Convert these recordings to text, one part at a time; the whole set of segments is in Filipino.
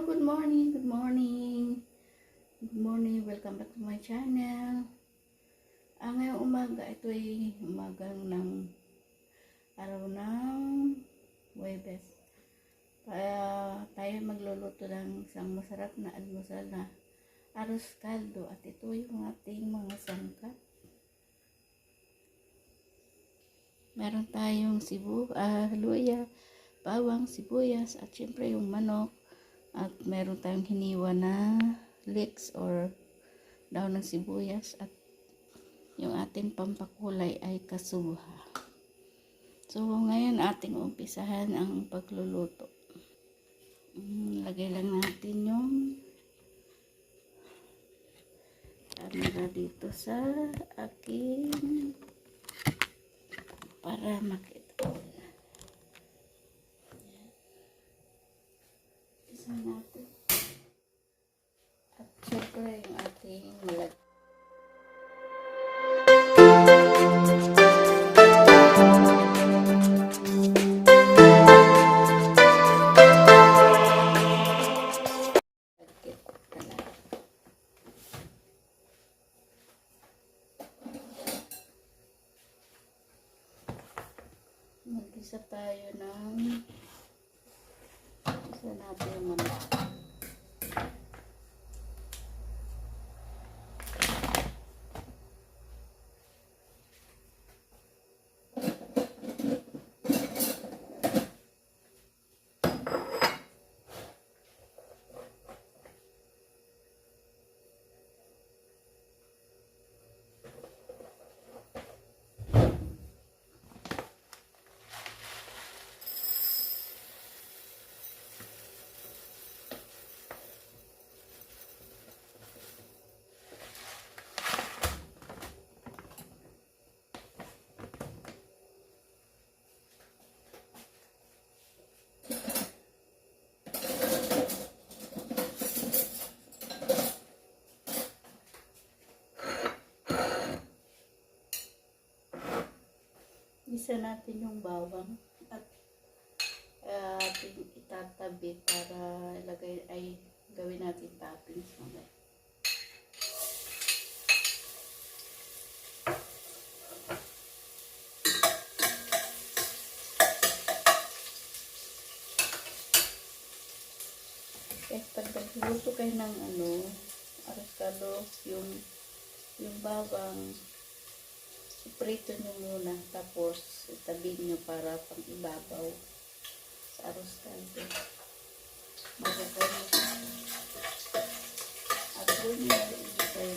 Hello, good morning, good morning. Good morning, welcome back to my channel. Ngayong umaga, ito ay umagang ng araw ng Huwebes. Tayo magluluto ng isang masarap na almusal na arroz caldo. At ito yung ating mga sangkap. Meron tayong luya, bawang, sibuyas, at syempre yung manok. At meron tayong hiniwa na leeks or daon ng sibuyas. At yung ating pampakulay ay kasuha. So, ngayon ating umpisahan ang pagluluto. Lagay lang natin yung camera dito sa akin para makita. Isa natin. At syempre yung ating lag. Mag-isa tayo ng isa natin yung manok. Isa natin yung bawang at ating itatabi para ilagay ay gawin natin toppings mamaya. Kahit pag nagluto kayo ng arroz caldo, yung bawang iprito nyo muna, tapos itabi nyo para pang ibabaw sa arroz caldo. Magagano. At doon nyo ilagay yung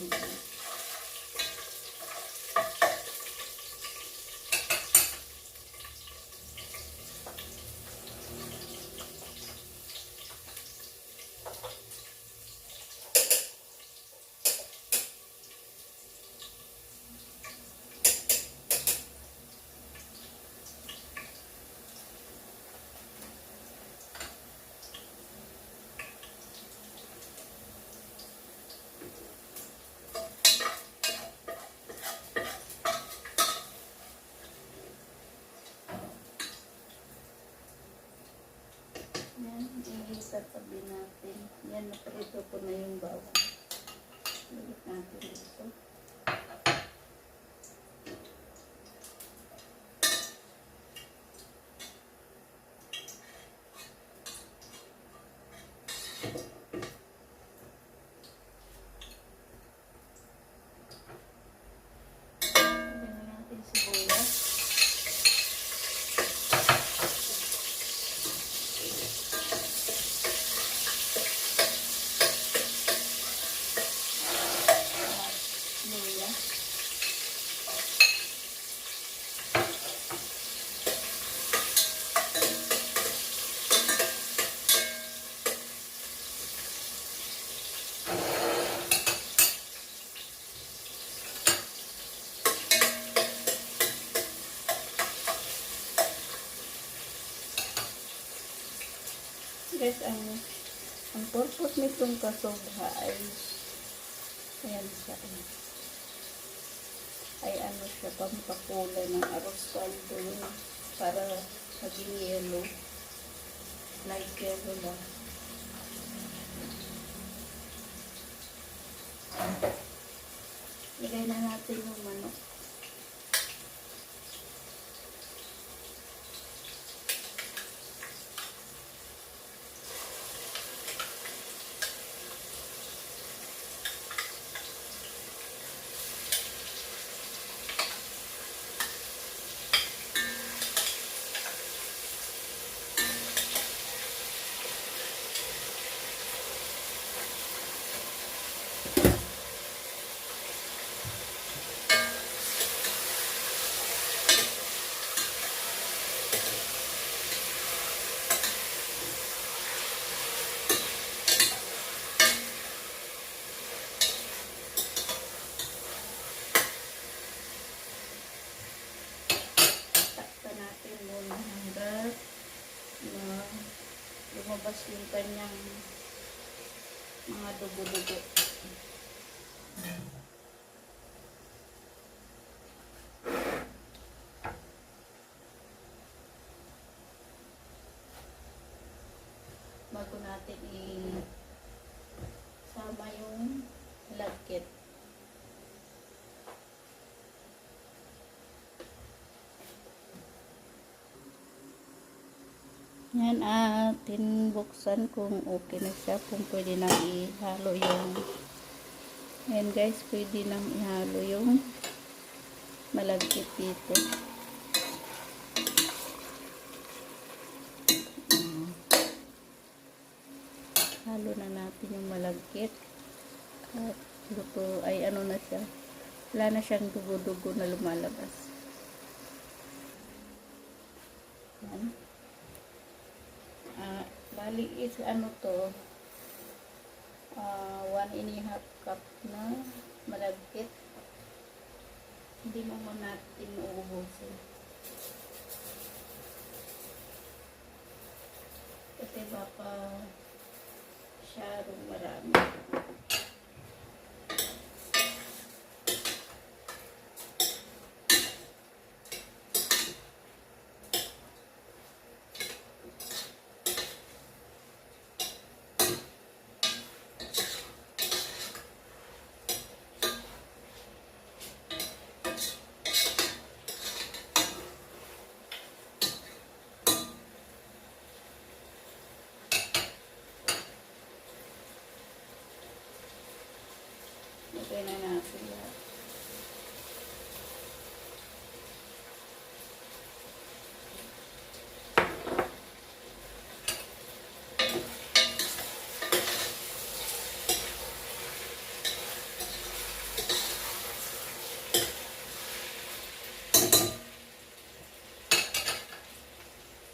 itatabi natin. Yan, naprito ko na yung bawang. Ulit natin dito. Lagyan natin sibuyas. Guys, ang purpose nitong kasubha ay ayan siya. Ay siya, pampakulay ng arroz caldo para maging yellow. Light yellow lang. Lagay na natin yung manok. Takpan natin muna hanggang lumabas yung kanyang mga dugo-dugo. Bago natin isama yung lagkit. Yan, atin buksan kung okay na siya, kung pwede nang ihalo yung, yan guys, pwede nang ihalo yung malagkit dito. Halo na natin yung malagkit at luto, ay ano na siya, wala na siyang dugo-dugo na lumalabas. Yan. Bali is ano to, 1.5 cup na malagkit. Hindi mo natin uubusin kasi baka masyadong marami. Lagay na natin lahat.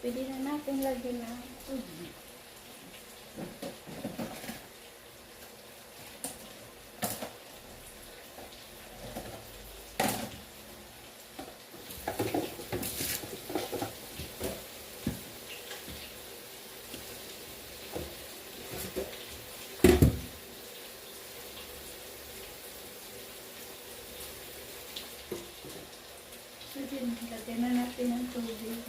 Pwede na natin lagyan na tubig. Lagyan na natin ang tubig.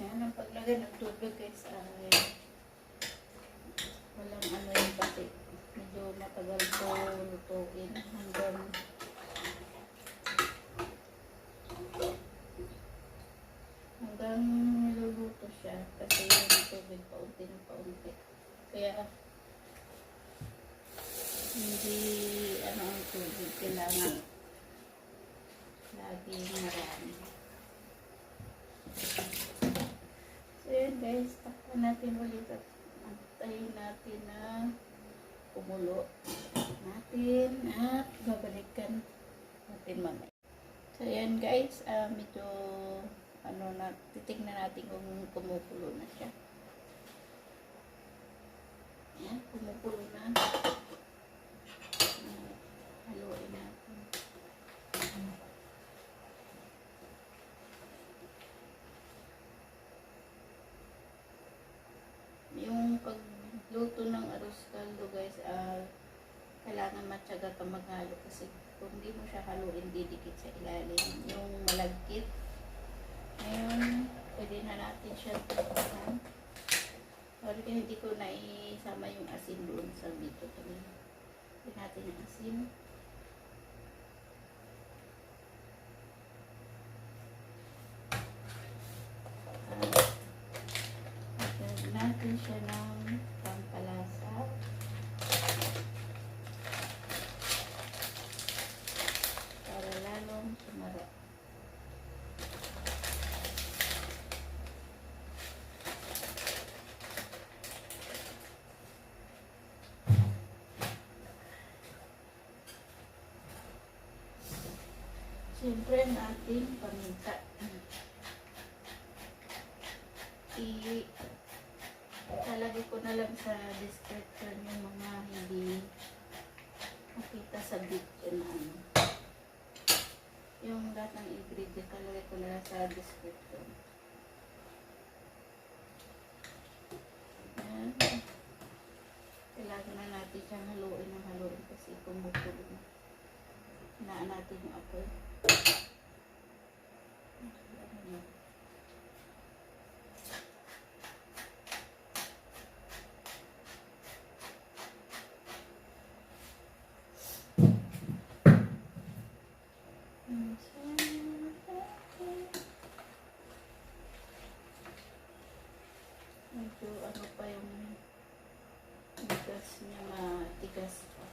Yan, ang paglagay ng tubig guys ay walang ano yung kasi medyo matagal po lutuin hanggang niluluto siya kasi yung tubig paunti ng paunti. Kaya hindi ano ang tubig, kailangan laging marami. So yun guys, takpan natin ulit at antayin natin na kumulo natin at babalikan natin mamaya. So yan guys, medyo ano na, titignan natin kung kumukulo na siya. Yan, kumukulo na. Haluin natin. Yung pagluto pagluto ng arroz caldo guys, kailangan matyaga ka maghalo kasi kung hindi mo siya haluin, didikit sa ilalim yung malagkit. Ngayon, pwede na natin siya takpan. Sorry, hindi ko na isama yung asin doon sa bito. Pwede natin yung asin. Lagyan natin siya ng pampalasa. Para lalong sumarap. Siyempre ang ating paminta. Ilalagay ko na lang sa description yung mga hindi makita sa video na ano. Yung lahat ng ingredient, ilalagay ko na lang sa description. Ayan. Kailangan na natin siyang haluin ng haluin kasi kumukulo na. Hinaan natin yung apoy. Medyo ano pa yung bigas niya, matigas pa.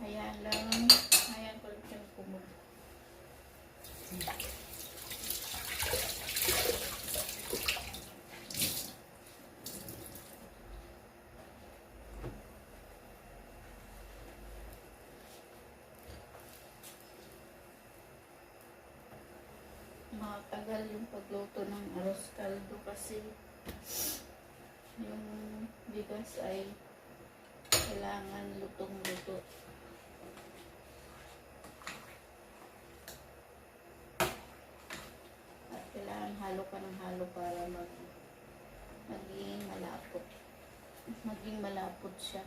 Ayan lang, ayan ko lang siyang kumulo. Matagal yung pagluto ng arroz caldo kasi yung bigas ay kailangan lutong-luto. At kailangan halo ka ng halo para maging malapot. Maging malapot siya.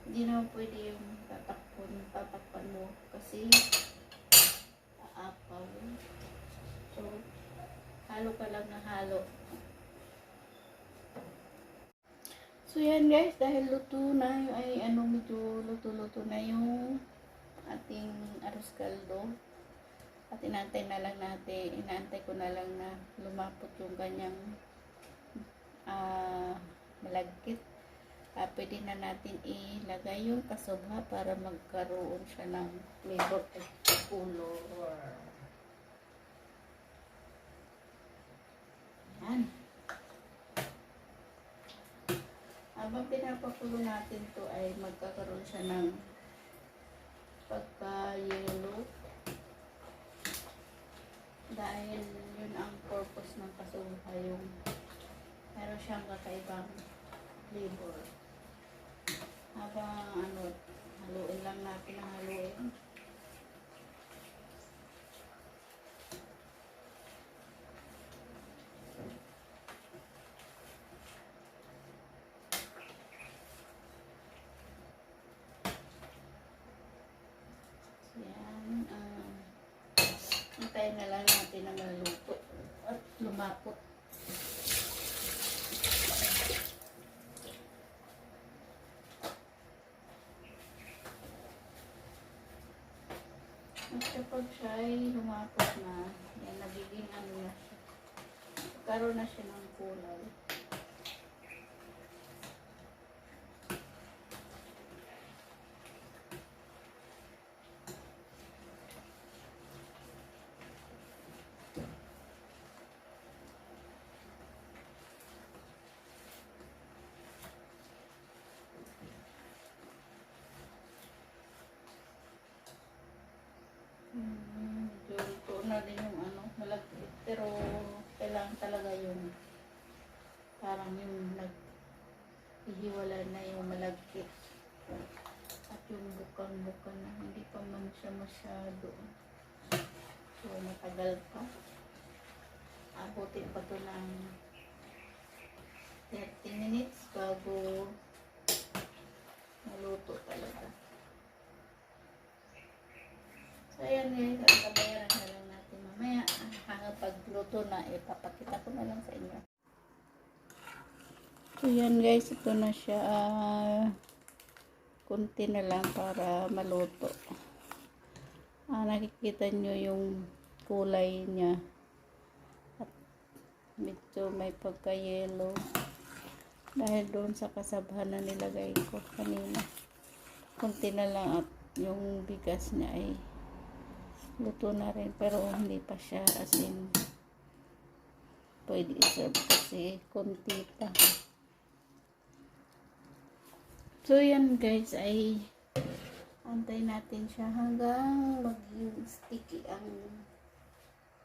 Hindi naman pwede yung tatakpan mo kasi aapaw. So, halo ka lang na halo. So, yan guys, dahil luto na, medyo luto-luto na yung ating arroz caldo. At inaantay ko na lang na lumapot yung kanyang malagkit. Pwede na natin ilagay yung kasubha para magkaroon siya ng flavor at color. Yan. Habang pinapakulo natin to ay magkakaroon siya ng pagka-yellow. Dahil yun ang purpose ng kasubha, yung meron siyang kakaibang flavor. Habang haluin lang natin ang haluin. Yan. Hintayin na lang natin na maluto at lumapot. At kapag siya ay humapot na, yan, nagiging na siya. Karoon na siya ng kulay. Medyo luto na din yung ano, malagkit. Pero kailangan talaga yung parang yung naghihiwala na yung malagkit. At yung bukang-buka na hindi pa man siya masyado. So matagal pa. Abutin pa to ng 30 minutes bago maluto talaga. So ayan guys, ang kabayaran na lang natin mamaya. Hanggang pagluto na, ipapakita ko na lang sa inyo. So yan guys, ito na siya. Kunti na lang para maluto. Nakikita nyo yung kulay niya. At medyo may pagka-yellow. Dahil doon sa kasabahan na nilagay ko kanina. Kunti na lang at yung bigas niya ay luto na rin. Pero hindi pa siya as in pwede i-serve kasi kunti pa. So yan guys, ay antay natin siya hanggang maging sticky ang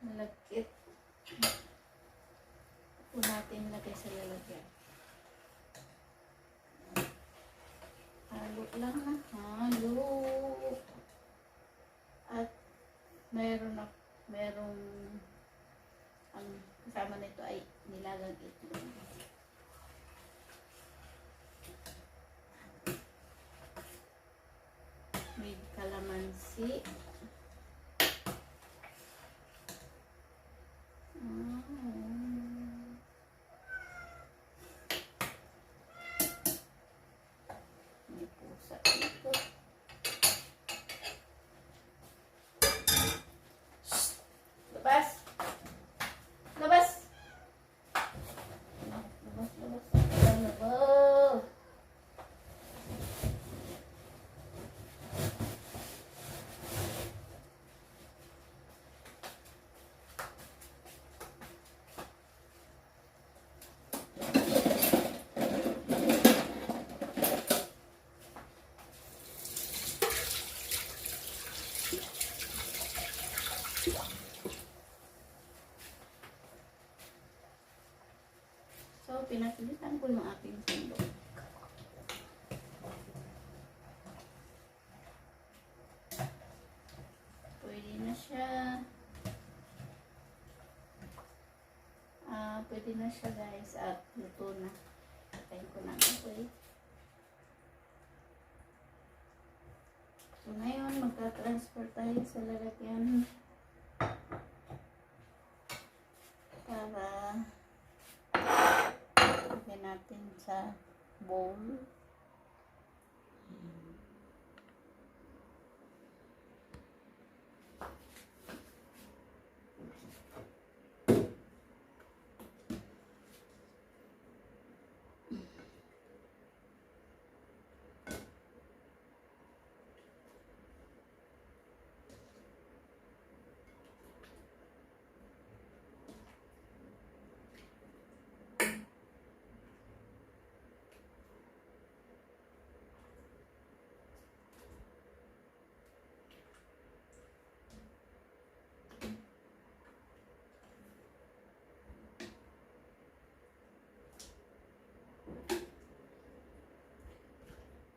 malagkit. Ito natin lagay sa lalagyan. Halo lang na halo. At merong ang kasama nito ay nilagang itlog. May kalamansi. May pusa dito. Labas! Labas! Labas, labas. Labas! So, pinapilitan ko yung aking sandok. Pwede na siya. Pwede na siya guys at luto na. Patayin ko na ito. So, ngayon magka-transfer tayo sa lalagyan para lagyan natin sa bowl.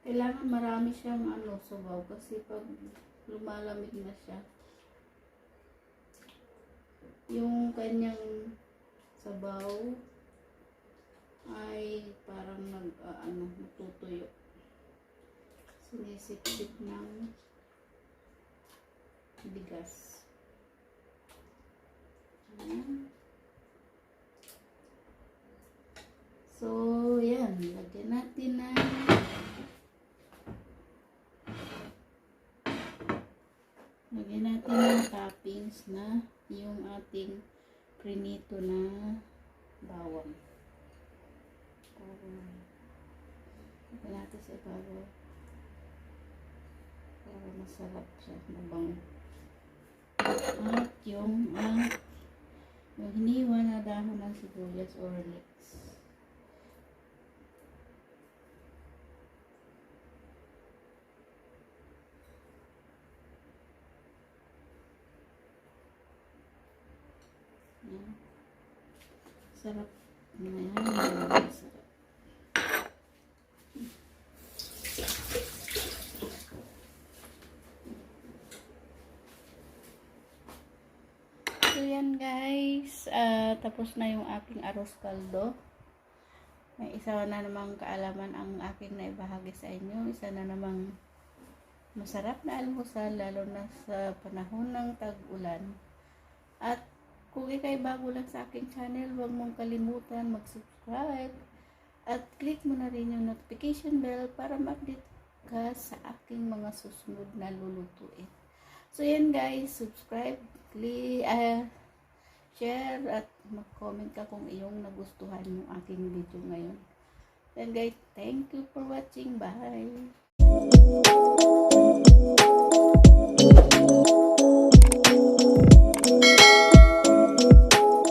Kailangan marami siyang sabaw kasi pag lumalamig na siya, yung kanyang sabaw ay parang natutuyo. Sinisip-sip ng bigas. Ayan. So, yan. Lagyan natin ng toppings na yung ating prinito na bawang. Lagyan natin sa ibabaw para masarap siya, mabango. At yung hiniwa na dahon ng sibuyas or leeks. Sarap na yan. Sarap. So yan guys, tapos na yung aking arroz caldo. May isa na namang kaalaman ang aking naibahagi sa inyo. Isa na namang masarap na almusal, lalo na sa panahon ng tag-ulan. At kung ikay bago lang sa aking channel, huwag mong kalimutan mag-subscribe at click mo na rin yung notification bell para ma-update ka sa aking mga susunod na lulutuin. So yan guys, subscribe, share at mag-comment ka kung iyong nagustuhan yung aking video ngayon. Then guys, thank you for watching. Bye!